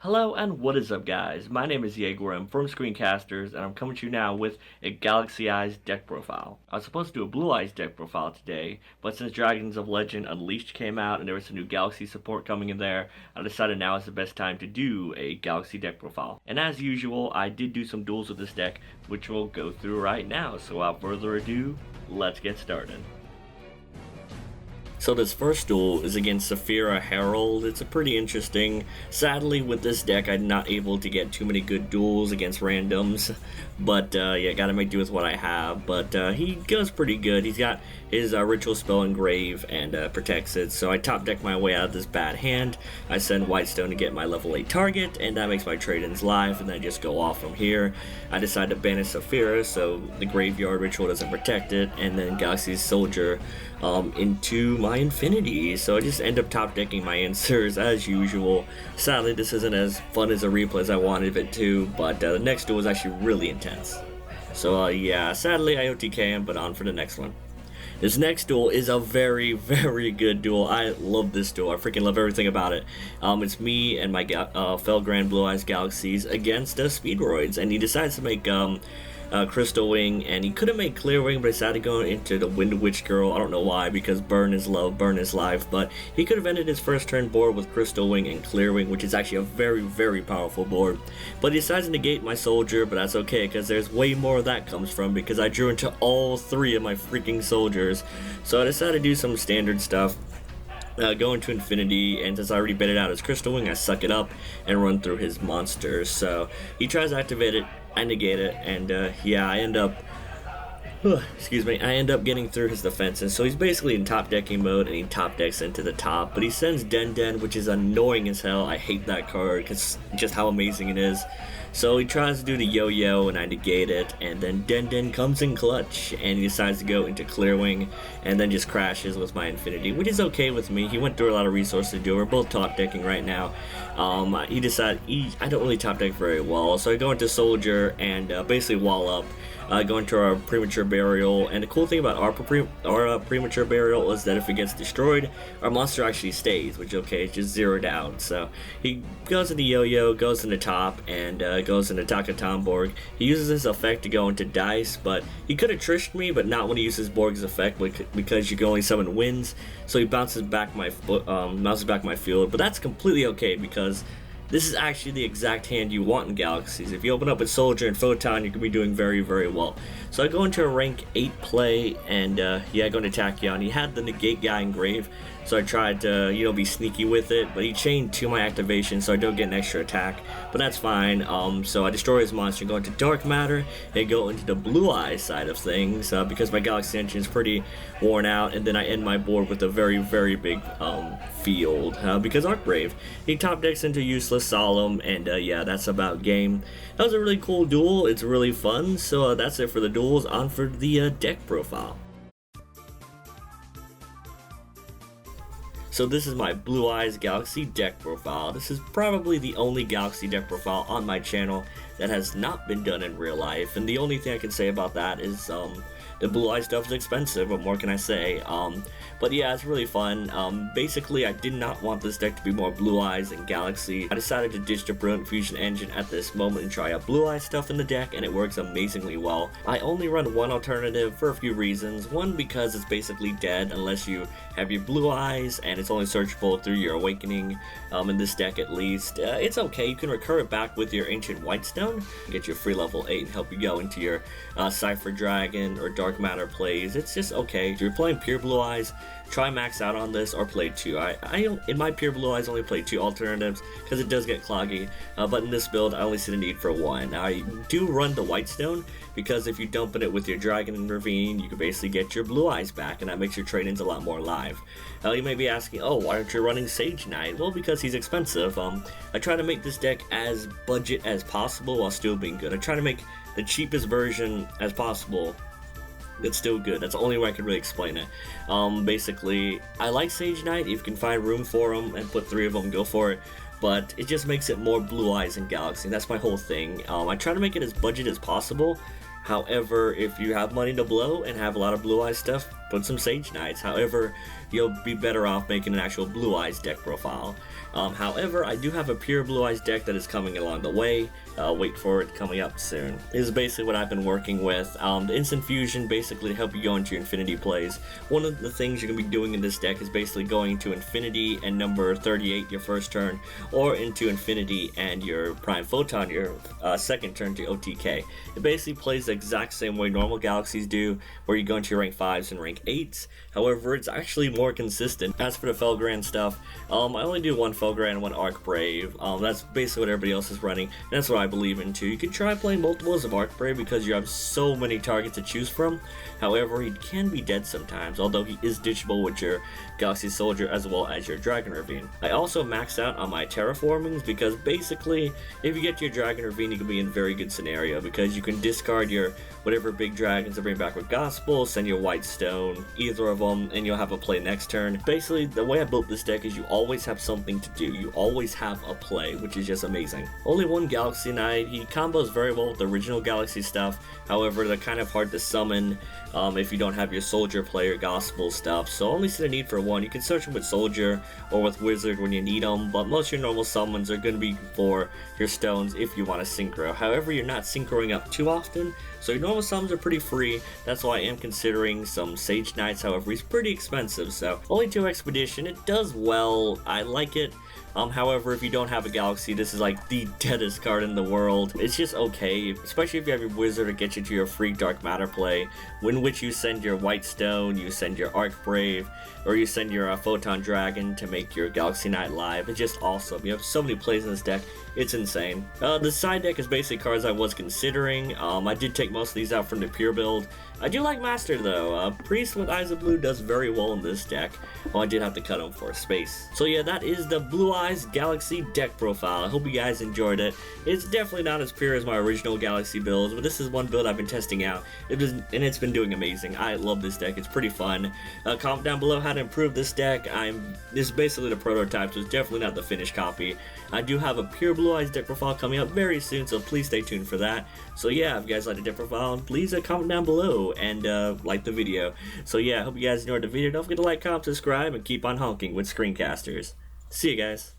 Hello and what is up guys, my name is Yugioh, I'm from Screencasters and I'm coming to you now with a Galaxy Eyes deck profile. I was supposed to do a Blue Eyes deck profile today, but since Dragons of Legend Unleashed came out and there was some new Galaxy support coming in there, I decided now is the best time to do a Galaxy deck profile. And as usual, I did do some duels with this deck, which we'll go through right now, so without further ado, let's get started. So this first duel is against Saphira Herald. It's a pretty interesting. Sadly, with this deck, I'm not able to get too many good duels against randoms. But yeah, gotta make do with what I have. But he goes pretty good. He's got his Ritual Spell Engrave and protects it. So I top deck my way out of this bad hand. I send Whitestone to get my level 8 target, and that makes my trade-ins live, and then I just go off from here. I decide to banish Saphira, so the Graveyard Ritual doesn't protect it, and then Galaxy's Soldier into my Infinity, so I just end up top decking my answers as usual. Sadly, this isn't as fun as a replay as I wanted it to, but the next duel was actually really intense. So yeah, sadly I OTK him, but on for the next one. This next duel is a very, very good duel. I love this duel. I freaking love everything about it. It's me and my Felgrand Blue-eyes Galaxies against Speedroids, and he decides to make Crystal Wing, and he could have made Clear Wing, but decided to go into the Wind Witch Girl. I don't know why, because burn is love, burn is life, but he could have ended his first turn board with Crystal Wing and Clear Wing, which is actually a very, very powerful board. But he decides to negate my Soldier, but that's okay, because there's way more of that comes from, because I drew into all 3 of my freaking Soldiers. So I decided to do some standard stuff. Go into Infinity, and since I already bet it out as Crystal Wing, I suck it up and run through his monsters. So he tries to activate it, I negate it, and yeah, I end up excuse me, I end up getting through his defenses. So he's basically in top decking mode, and he top decks into the top, but he sends Den, which is annoying as hell. I hate that card because just how amazing it is. So he tries to do the yo-yo, and I negate it, and then Den comes in clutch, and he decides to go into Clearwing, and then just crashes with my Infinity, which is okay with me. He went through a lot of resources to do. We're both top decking right now. He decided, I don't really top deck very well, so I go into Soldier and basically wall up. Go into our Premature Burial, and the cool thing about our Premature Burial is that if it gets destroyed, our monster actually stays, which okay, it's just zeroed out. So he goes into Yo-Yo, goes into top, and goes into Takatomborg. He uses his effect to go into Dice, but he could have trished me, but not when he uses Borg's effect, because you can only summon Winds, so he bounces back my field, but that's completely okay, because this is actually the exact hand you want in Galaxies. If you open up with Soldier and Photon, you can be doing very, very well. So I go into a rank 8 play, and yeah, I go into Tachyon. He had the negate guy engrave, so I tried to, be sneaky with it, but he chained to my activation, so I don't get an extra attack, but that's fine. So I destroy his monster, go into Dark Matter, and go into the Blue Eyes side of things, because my Galaxy engine is pretty worn out, and then I end my board with a very, very big field, because Arcbrave. He top decks into Useless Solemn, and yeah, that's about game. That was a really cool duel. It's really fun, so that's it for the duels. On for the deck profile. So this is my Blue Eyes Galaxy deck profile. This is probably the only Galaxy deck profile on my channel that has not been done in real life, and the only thing I can say about that is the Blue Eye stuff is expensive. What more can I say? But yeah, it's really fun. Basically, I did not want this deck to be more Blue Eyes and Galaxy. I decided to ditch the Brilliant Fusion engine at this moment and try out Blue Eye stuff in the deck, and it works amazingly well. I only run one alternative for a few reasons. One, because it's basically dead unless you have your Blue Eyes, and it's only searchable through your Awakening, in this deck at least. It's okay, you can recur it back with your Ancient Whitestone, get your free level 8 and help you go into your Cypher Dragon or Dark Matter plays. It's just okay. If you're playing pure Blue Eyes, try max out on this or play 2. I in my pure Blue Eyes only play 2 alternatives because it does get cloggy, but in this build I only see the need for 1. Now I do run the Whitestone because if you dump it with your Dragon and Ravine, you can basically get your Blue Eyes back, and that makes your trade-ins a lot more live. You may be asking, oh, why aren't you running Sage Knight? Well, because he's expensive. I try to make this deck as budget as possible while still being good. I try to make the cheapest version as possible. It's still good. That's the only way I can really explain it. Basically, I like Sage Knight. If you can find room for them and put 3 of them, go for it. But it just makes it more Blue Eyes and Galaxy. That's my whole thing. I try to make it as budget as possible. However, if you have money to blow and have a lot of Blue Eyes stuff, put some Sage Knights. However, you'll be better off making an actual Blue-eyes deck profile. However, I do have a pure Blue-eyes deck that is coming along the way. Wait for it coming up soon. This is basically what I've been working with. The Instant Fusion, basically to help you go into your Infinity plays. One of the things you're going to be doing in this deck is basically going to Infinity and number 38 your first turn, or into Infinity and your Prime Photon your second turn to OTK. It basically plays the exact same way normal Galaxies do, where you go into your rank 5s and rank 8s. However, it's actually more consistent. As for the Felgrand stuff, I only do one Felgrand and one Arc Brave. That's basically what everybody else is running, and that's what I believe in too. You can try playing multiples of Arc Brave because you have so many targets to choose from. However, he can be dead sometimes, although he is ditchable with your Galaxy Soldier as well as your Dragon Ravine. I also maxed out on my terraformings because basically, if you get your Dragon Ravine, you can be in a very good scenario because you can discard your whatever big dragons to bring back with Gospel, send your White Stone, either of them, and you'll have a play next turn. Basically, the way I built this deck is you always have something to do. You always have a play, which is just amazing. Only one Galaxy Knight. He combos very well with the original Galaxy stuff. However, they're kind of hard to summon if you don't have your Soldier player Gospel stuff. So only see the need for one. You can search them with Soldier or with Wizard when you need them, but most of your normal summons are going to be for your stones if you want to synchro. However, you're not synchroing up too often, so your normal summons are pretty free. That's why I am considering some Sage Knights. However, he's pretty expensive, so only 2 Expedition. It does well. I like it. However, if you don't have a Galaxy, this is like the deadest card in the world. It's just okay, especially if you have your Wizard to get you to your free Dark Matter play, in which you send your White Stone, you send your Arc Brave, or you send your Photon Dragon to make your Galaxy Knight live. It's just awesome. You have so many plays in this deck. It's insane. The side deck is basically cards I was considering. I did take most of these out from the pure build. I do like Master though. Priest with Eyes of Blue does very well in this deck. Well, I did have to cut him for space. So yeah, that is the Blue-eyes Galaxy deck profile. I hope you guys enjoyed it. It's definitely not as pure as my original Galaxy builds, but this is one build I've been testing out. And it's been doing amazing. I love this deck. It's pretty fun. Comment down below how to improve this deck. This is basically the prototype, so it's definitely not the finished copy. I do have a pure Blue-eyes deck profile coming up very soon, so please stay tuned for that. So yeah, if you guys like the deck profile, please comment down below and like the video. So yeah, I hope you guys enjoyed the video. Don't forget to like, comment, subscribe, and keep on honking with Screencasters. See you guys.